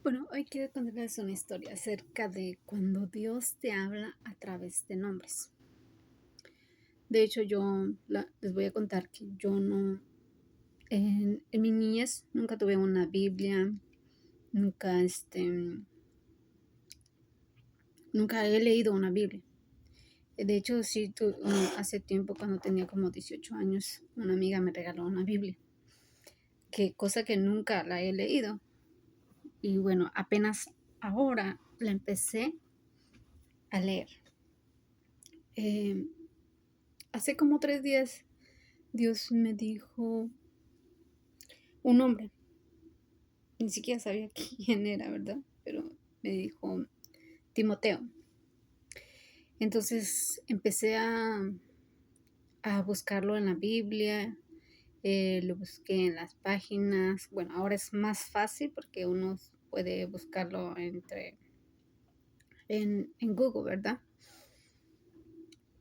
Bueno, hoy quiero contarles una historia acerca de cuando Dios te habla a través de nombres. De hecho, les voy a contar que yo no, en mi niñez nunca tuve una Biblia, nunca, nunca he leído una Biblia. De hecho, sí, hace tiempo, cuando tenía como 18 años, una amiga me regaló una Biblia, cosa que nunca la he leído. Y bueno, apenas ahora la empecé a leer. Eh, Hace como 3 días Dios me dijo un nombre. Ni siquiera sabía quién era, ¿verdad? Pero me dijo Timoteo. Entonces empecé a buscarlo en la Biblia, lo busqué en las páginas. Bueno, ahora es más fácil porque uno puede buscarlo en Google, ¿verdad?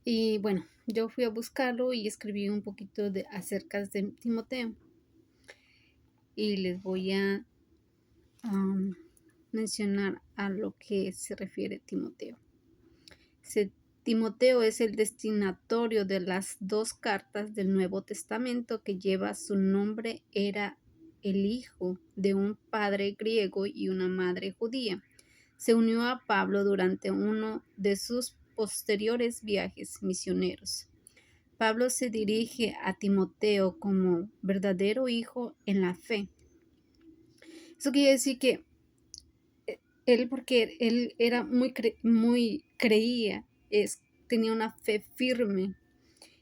Y bueno, yo fui a buscarlo y escribí un poquito acerca de Timoteo. Y les voy a mencionar a lo que se refiere Timoteo. Timoteo es el destinatario de las dos cartas del Nuevo Testamento que lleva su nombre. Era el hijo de un padre griego y una madre judía. Se unió a Pablo durante uno de sus posteriores viajes misioneros. Pablo se dirige a Timoteo como verdadero hijo en la fe. Eso quiere decir que porque él era muy creía, tenía una fe firme.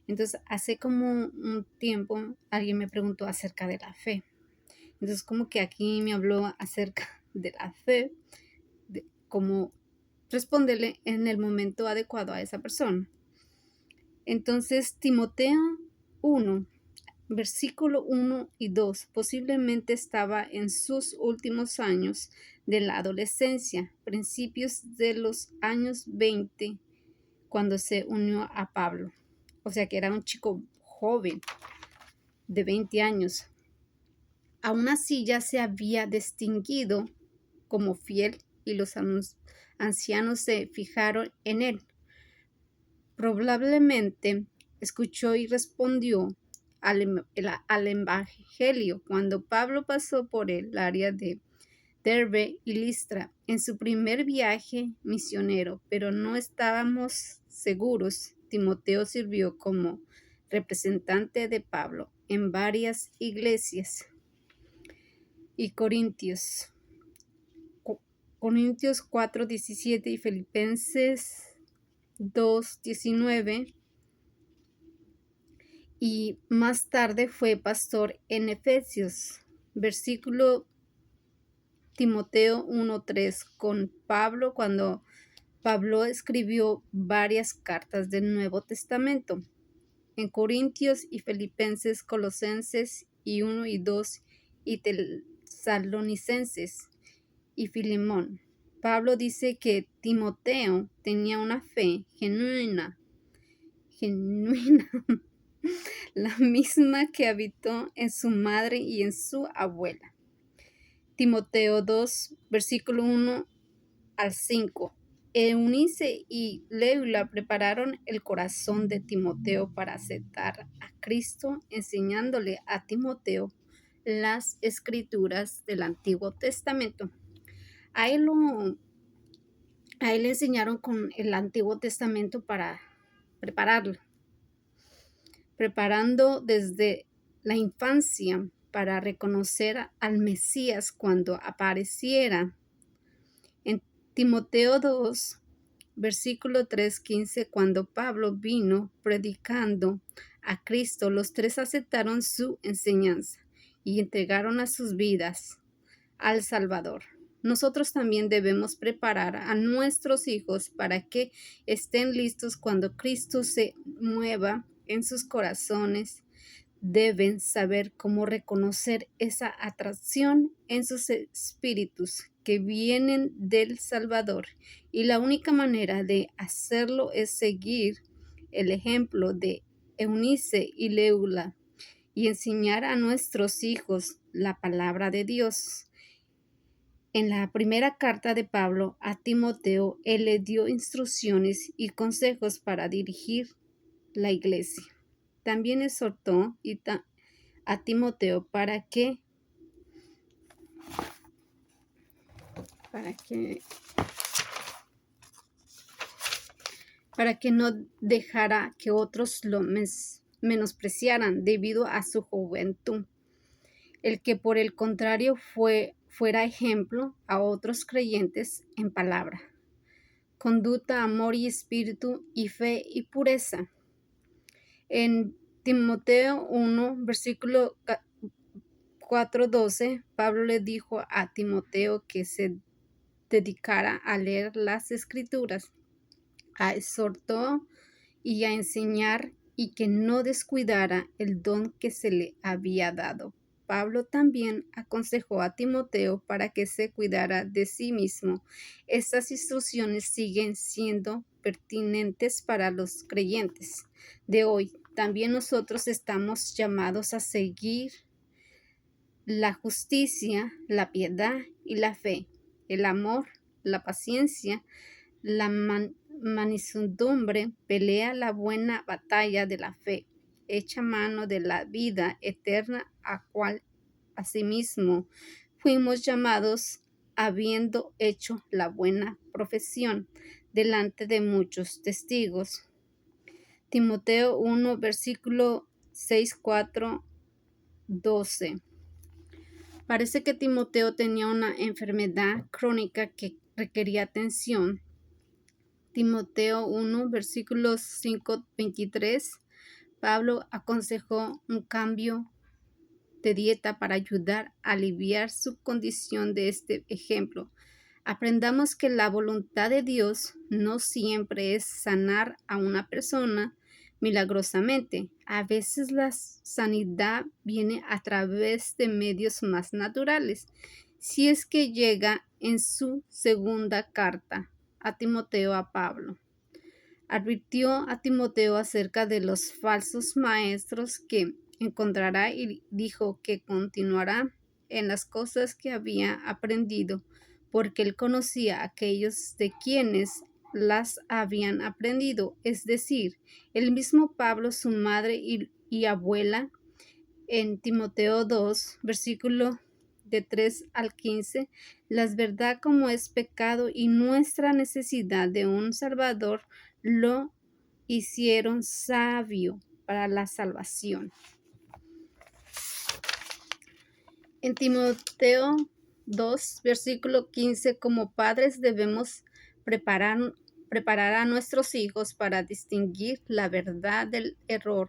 Entonces, hace como un tiempo alguien me preguntó acerca de la fe. Entonces, como que aquí me habló acerca de la fe, de cómo responderle en el momento adecuado a esa persona. Entonces, Timoteo 1, versículo 1 y 2, posiblemente estaba en sus últimos años de la adolescencia, principios de los años 20, cuando se unió a Pablo. O sea que era un chico joven de 20 años. Aún así ya se había distinguido como fiel y los ancianos se fijaron en él. Probablemente escuchó y respondió al evangelio cuando Pablo pasó por el área de Derbe y Listra en su primer viaje misionero, pero no estábamos seguros. Timoteo sirvió como representante de Pablo en varias iglesias. Y Corintios 4:17 y Filipenses 2:19. Y más tarde fue pastor en Efesios. Versículo Timoteo 1:3 con Pablo, cuando Pablo escribió varias cartas del Nuevo Testamento en Corintios y Filipenses, Colosenses y 1 y 2 y Tesalonicenses y Filemón. Pablo dice que Timoteo tenía una fe genuina, la misma que habitó en su madre y en su abuela. Timoteo 2, versículo 1 al 5. Eunice y Leula prepararon el corazón de Timoteo para aceptar a Cristo, enseñándole a Timoteo las escrituras del Antiguo Testamento. A él le enseñaron con el Antiguo Testamento para preparando desde la infancia para reconocer al Mesías cuando apareciera. En Timoteo 2, versículo 3:15, cuando Pablo vino predicando a Cristo, los tres aceptaron su enseñanza y entregaron a sus vidas al Salvador. Nosotros también debemos preparar a nuestros hijos para que estén listos cuando Cristo se mueva en sus corazones. Deben saber cómo reconocer esa atracción en sus espíritus que vienen del Salvador, y la única manera de hacerlo es seguir el ejemplo de Eunice y Leula y enseñar a nuestros hijos la palabra de Dios. En la primera carta de Pablo a Timoteo, él le dio instrucciones y consejos para dirigir la iglesia. También exhortó a Timoteo para que no dejara que otros lo menospreciaran debido a su juventud. El que por el contrario fuera ejemplo a otros creyentes en palabra, conducta, amor y espíritu, y fe y pureza. En Timoteo 1, versículo 4:12, Pablo le dijo a Timoteo que se dedicara a leer las escrituras, a exhortar y a enseñar, y que no descuidara el don que se le había dado. Pablo también aconsejó a Timoteo para que se cuidara de sí mismo. Estas instrucciones siguen siendo pertinentes para los creyentes de hoy. También nosotros estamos llamados a seguir la justicia, la piedad y la fe, el amor, la paciencia, la mansedumbre, pelea la buena batalla de la fe, echa mano de la vida eterna, a cual asimismo fuimos llamados, habiendo hecho la buena profesión delante de muchos testigos. Timoteo 1, versículo 6, 4, 12. Parece que Timoteo tenía una enfermedad crónica que requería atención. Timoteo 1, versículos 5, 23. Pablo aconsejó un cambio de dieta para ayudar a aliviar su condición de este ejemplo. Aprendamos que la voluntad de Dios no siempre es sanar a una persona milagrosamente. A veces la sanidad viene a través de medios más naturales. Si es que llega en su segunda carta a Timoteo a Pablo. Advirtió a Timoteo acerca de los falsos maestros que encontrará y dijo que continuará en las cosas que había aprendido, porque él conocía a aquellos de quienes las habían aprendido, es decir, el mismo Pablo, su madre y abuela. En Timoteo 2, versículo de 3 al 15, la verdad como es pecado y nuestra necesidad de un Salvador lo hicieron sabio para la salvación. En Timoteo 2, versículo 15, como padres debemos preparar a nuestros hijos para distinguir la verdad del error,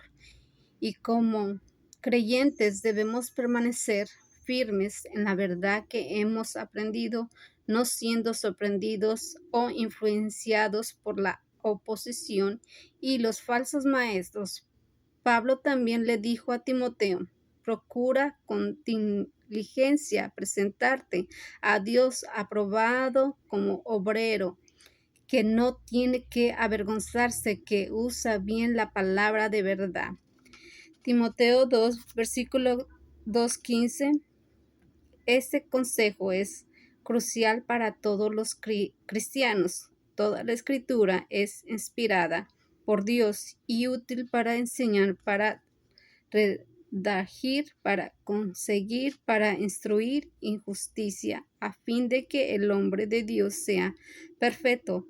y como creyentes debemos permanecer firmes en la verdad que hemos aprendido, no siendo sorprendidos o influenciados por la oposición y los falsos maestros. Pablo también le dijo a Timoteo: procura con diligencia presentarte a Dios aprobado como obrero, que no tiene que avergonzarse, que usa bien la palabra de verdad. Timoteo 2, versículo 2:15. Este consejo es crucial para todos los cristianos. Toda la escritura es inspirada por Dios y útil para enseñar, para redarguir, para conseguir, para instruir en justicia, a fin de que el hombre de Dios sea perfecto,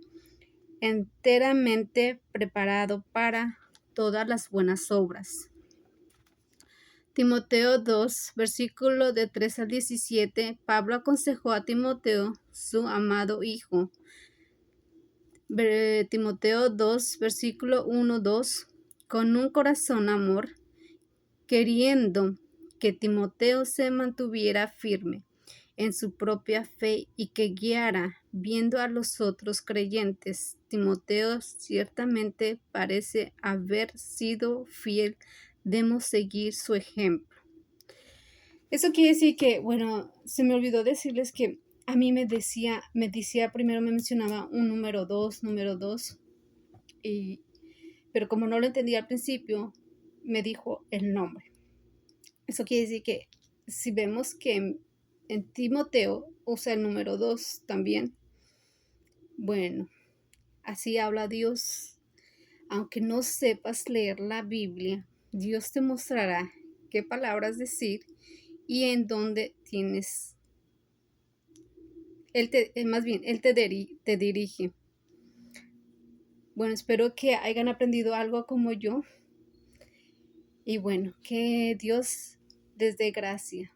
enteramente preparado para todas las buenas obras. Timoteo 2, versículo de 3 al 17, Pablo aconsejó a Timoteo, su amado hijo. Timoteo 2, versículo 1, 2, con un corazón amor, queriendo que Timoteo se mantuviera firme en su propia fe y que guiara viendo a los otros creyentes. Timoteo ciertamente parece haber sido fiel. Debemos seguir su ejemplo. Eso quiere decir que, bueno, se me olvidó decirles que a mí me decía primero me mencionaba un número 2, pero como no lo entendía al principio, me dijo el nombre. Eso quiere decir que si vemos que en Timoteo usa el número 2 también. Bueno, así habla Dios. Aunque no sepas leer la Biblia, Dios te mostrará qué palabras decir y en dónde tienes. Más bien, Él te dirige. Bueno, espero que hayan aprendido algo como yo. Y bueno, que Dios les dé gracia.